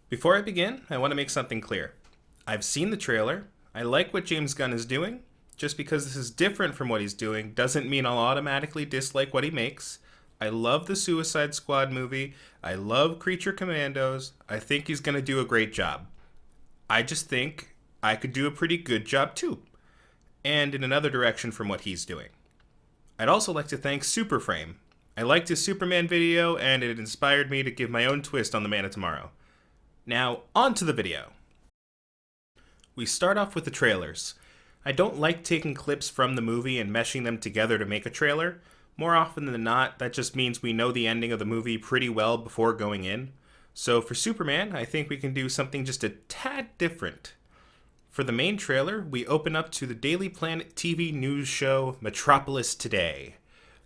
Before I begin, I want to make something clear. I've seen the trailer. I like what James Gunn is doing. Just because this is different from what he's doing doesn't mean I'll automatically dislike what he makes. I love the Suicide Squad movie. I love Creature Commandos. I think he's going to do a great job. I just think I could do a pretty good job too. And in another direction from what he's doing. I'd also like to thank Superframe. I liked his Superman video and it inspired me to give my own twist on the Man of Tomorrow. Now, on to the video. We start off with the trailers. I don't like taking clips from the movie and meshing them together to make a trailer. More often than not, that just means we know the ending of the movie pretty well before going in. So for Superman, I think we can do something just a tad different. For the main trailer, we open up to the Daily Planet TV news show Metropolis Today.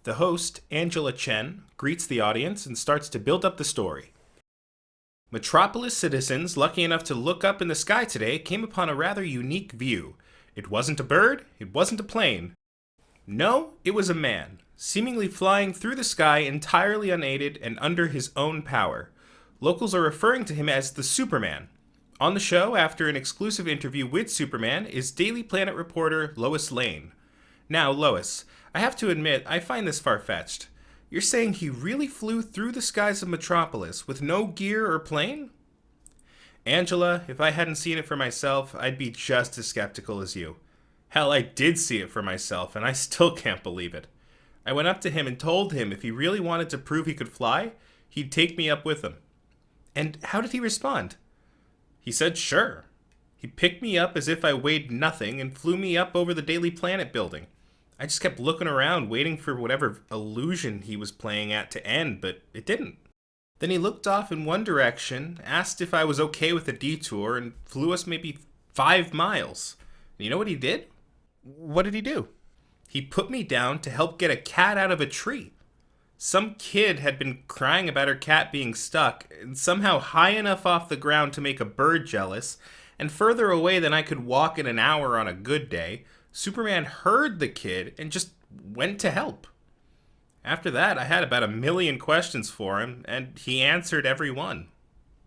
The host, Angela Chen, greets the audience and starts to build up the story. Metropolis citizens lucky enough to look up in the sky today came upon a rather unique view. It wasn't a bird, it wasn't a plane. No, it was a man, seemingly flying through the sky entirely unaided and under his own power. Locals are referring to him as the Superman. On the show, after an exclusive interview with Superman, is Daily Planet reporter Lois Lane. Now, Lois, I have to admit, I find this far-fetched. You're saying he really flew through the skies of Metropolis with no gear or plane? Angela, if I hadn't seen it for myself, I'd be just as skeptical as you. Hell, I did see it for myself, and I still can't believe it. I went up to him and told him if he really wanted to prove he could fly, he'd take me up with him. And how did he respond? He said sure. He picked me up as if I weighed nothing and flew me up over the Daily Planet building. I just kept looking around, waiting for whatever illusion he was playing at to end, but it didn't. Then he looked off in one direction, asked if I was okay with the detour, and flew us maybe 5 miles. And you know what he did? What did he do? He put me down to help get a cat out of a tree. Some kid had been crying about her cat being stuck, and somehow high enough off the ground to make a bird jealous, and further away than I could walk in an hour on a good day, Superman heard the kid and just went to help. After that, I had about 1,000,000 questions for him, and he answered every one.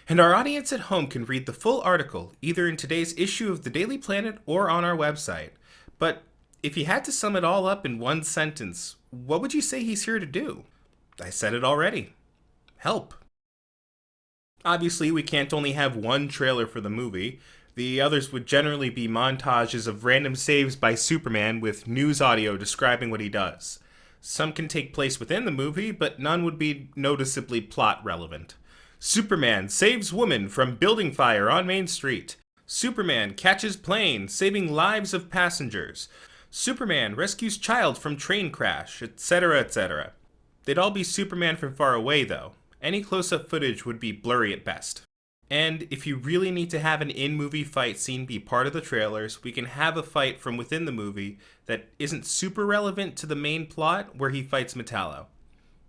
And our audience at home can read the full article, either in today's issue of the Daily Planet or on our website. But if you had to sum it all up in one sentence, what would you say he's here to do? I said it already. Help. Obviously, we can't only have one trailer for the movie. The others would generally be montages of random saves by Superman with news audio describing what he does. Some can take place within the movie, but none would be noticeably plot relevant. Superman saves woman from building fire on Main Street. Superman catches plane, saving lives of passengers. Superman rescues child from train crash, etc., etc. They'd all be Superman from far away, though. Any close-up footage would be blurry at best. And if you really need to have an in-movie fight scene be part of the trailers, we can have a fight from within the movie that isn't super relevant to the main plot where he fights Metallo.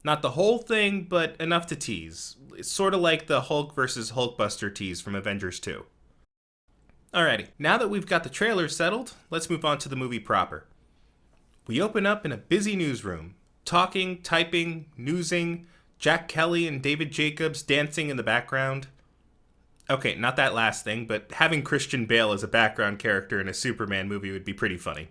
Not the whole thing, but enough to tease. It's sort of like the Hulk vs. Hulkbuster tease from Avengers 2. Alrighty, now that we've got the trailers settled, let's move on to the movie proper. We open up in a busy newsroom. Talking, typing, newsing, Jack Kelly and David Jacobs dancing in the background. Okay, not that last thing, but having Christian Bale as a background character in a Superman movie would be pretty funny.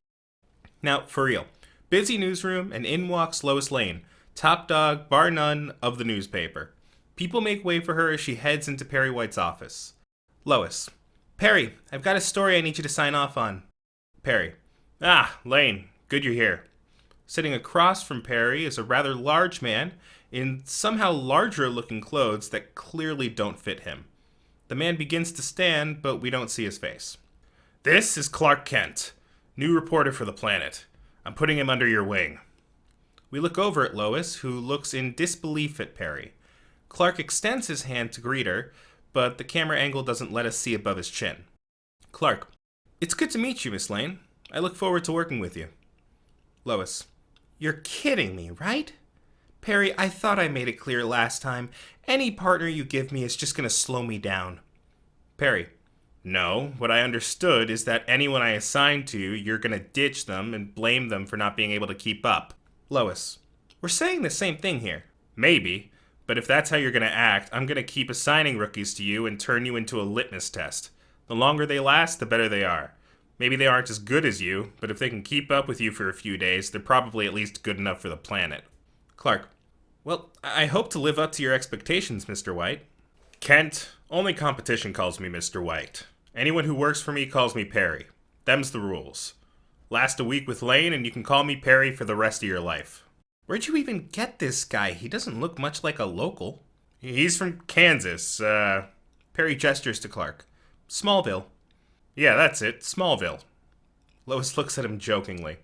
Now, for real, busy newsroom, and in walks Lois Lane, top dog, bar none, of the newspaper. People make way for her as she heads into Perry White's office. Lois. Perry, I've got a story I need you to sign off on. Perry. Ah, Lane, good you're here. Sitting across from Perry is a rather large man in somehow larger looking clothes that clearly don't fit him. The man begins to stand, but we don't see his face. This is Clark Kent, new reporter for the Planet. I'm putting him under your wing. We look over at Lois, who looks in disbelief at Perry. Clark extends his hand to greet her, but the camera angle doesn't let us see above his chin. Clark. It's good to meet you, Miss Lane. I look forward to working with you. Lois. You're kidding me, right? Perry, I thought I made it clear last time. Any partner you give me is just going to slow me down. Perry. No, what I understood is that anyone I assign to you, you're going to ditch them and blame them for not being able to keep up. Lois. We're saying the same thing here. Maybe, But if that's how you're going to act, I'm going to keep assigning rookies to you and turn you into a litmus test. The longer they last, the better they are. Maybe they aren't as good as you, but if they can keep up with you for a few days, they're probably at least good enough for the planet. Clark: well, I hope to live up to your expectations, Mr. White. Kent: only competition calls me Mr. White. Anyone who works for me calls me Perry. Them's the rules. Last a week with Lane and you can call me Perry for the rest of your life. Where'd you even get this guy? He doesn't look much like a local. He's from Kansas. Perry gestures to Clark. Smallville. Yeah, that's it. Smallville. Lois looks at him jokingly.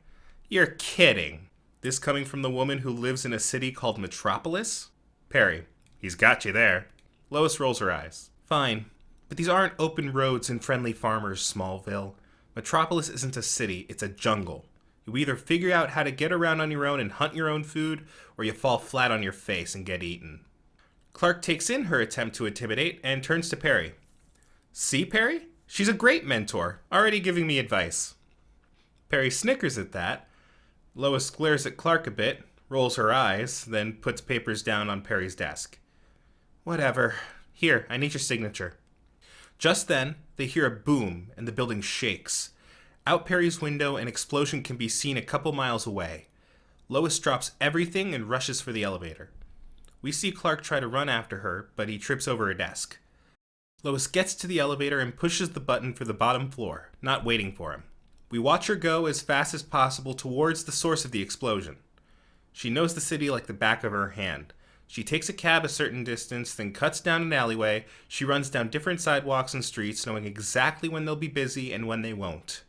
You're kidding. This coming from the woman who lives in a city called Metropolis? Perry: he's got you there. Lois rolls her eyes. Fine, but these aren't open roads and friendly farmers, Smallville. Metropolis isn't a city, it's a jungle. You either figure out how to get around on your own and hunt your own food, or you fall flat on your face and get eaten. Clark takes in her attempt to intimidate and turns to Perry. See, Perry? She's a great mentor, already giving me advice. Perry snickers at that. Lois glares at Clark a bit, rolls her eyes, then puts papers down on Perry's desk. Whatever. Here, I need your signature. Just then, they hear a boom and the building shakes. Out Perry's window, an explosion can be seen a couple miles away. Lois drops everything and rushes for the elevator. We see Clark try to run after her, but he trips over a desk. Lois gets to the elevator and pushes the button for the bottom floor, not waiting for him. We watch her go as fast as possible towards the source of the explosion. She knows the city like the back of her hand. She takes a cab a certain distance, then cuts down an alleyway. She runs down different sidewalks and streets, knowing exactly when they'll be busy and when they won't.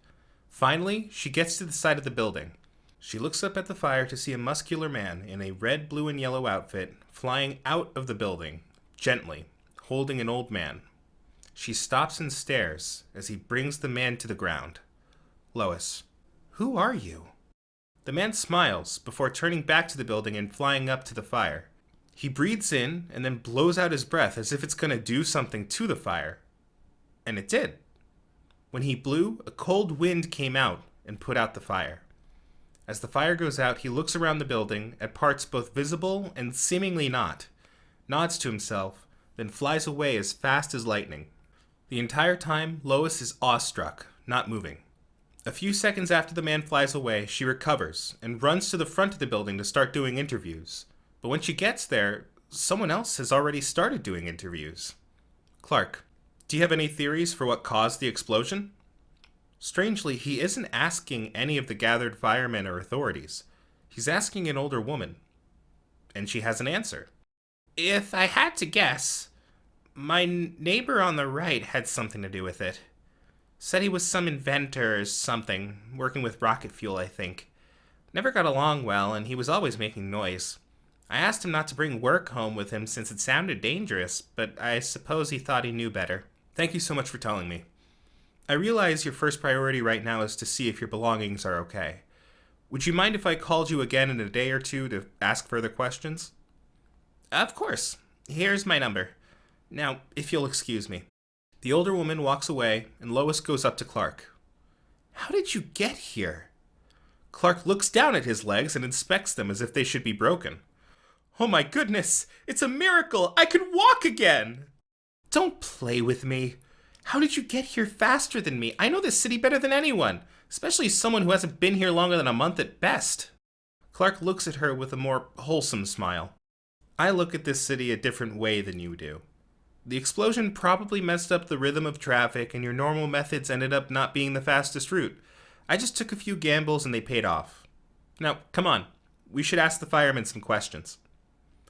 Finally, she gets to the side of the building. She looks up at the fire to see a muscular man in a red, blue, and yellow outfit flying out of the building, gently, holding an old man. She stops and stares as he brings the man to the ground. Lois: who are you? The man smiles before turning back to the building and flying up to the fire. He breathes in and then blows out his breath as if it's going to do something to the fire. And it did. When he blew, a cold wind came out and put out the fire. As the fire goes out, he looks around the building at parts both visible and seemingly not, nods to himself, then flies away as fast as lightning. The entire time, Lois is awestruck, not moving. A few seconds after the man flies away, she recovers and runs to the front of the building to start doing interviews. But when she gets there, someone else has already started doing interviews. Clark: do you have any theories for what caused the explosion? Strangely, he isn't asking any of the gathered firemen or authorities. He's asking an older woman. And she has an answer. If I had to guess, my neighbor on the right had something to do with it. Said he was some inventor or something, working with rocket fuel, I think. Never got along well, and he was always making noise. I asked him not to bring work home with him since it sounded dangerous, but I suppose he thought he knew better. Thank you so much for telling me. I realize your first priority right now is to see if your belongings are okay. Would you mind if I called you again in a day or two to ask further questions? Of course. Here's my number. Now, if you'll excuse me. The older woman walks away, and Lois goes up to Clark. How did you get here? Clark looks down at his legs and inspects them as if they should be broken. Oh my goodness! It's a miracle! I can walk again! Don't play with me. How did you get here faster than me? I know this city better than anyone, especially someone who hasn't been here longer than a month at best. Clark looks at her with a more wholesome smile. I look at this city a different way than you do. The explosion probably messed up the rhythm of traffic, and your normal methods ended up not being the fastest route. I just took a few gambles and they paid off. Now, come on. We should ask the firemen some questions.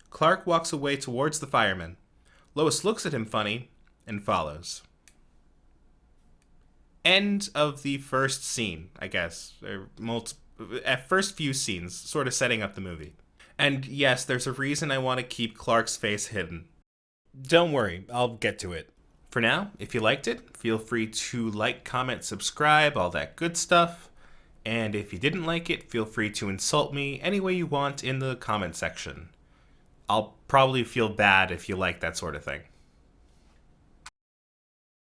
Clark walks away towards the firemen. Lois looks at him funny and follows. End of the first scene, I guess. First few scenes, sort of setting up the movie. And yes, there's a reason I want to keep Clark's face hidden. Don't worry, I'll get to it. For now, if you liked it, feel free to like, comment, subscribe, all that good stuff. And if you didn't like it, feel free to insult me any way you want in the comment section. I'll probably feel bad if you like that sort of thing.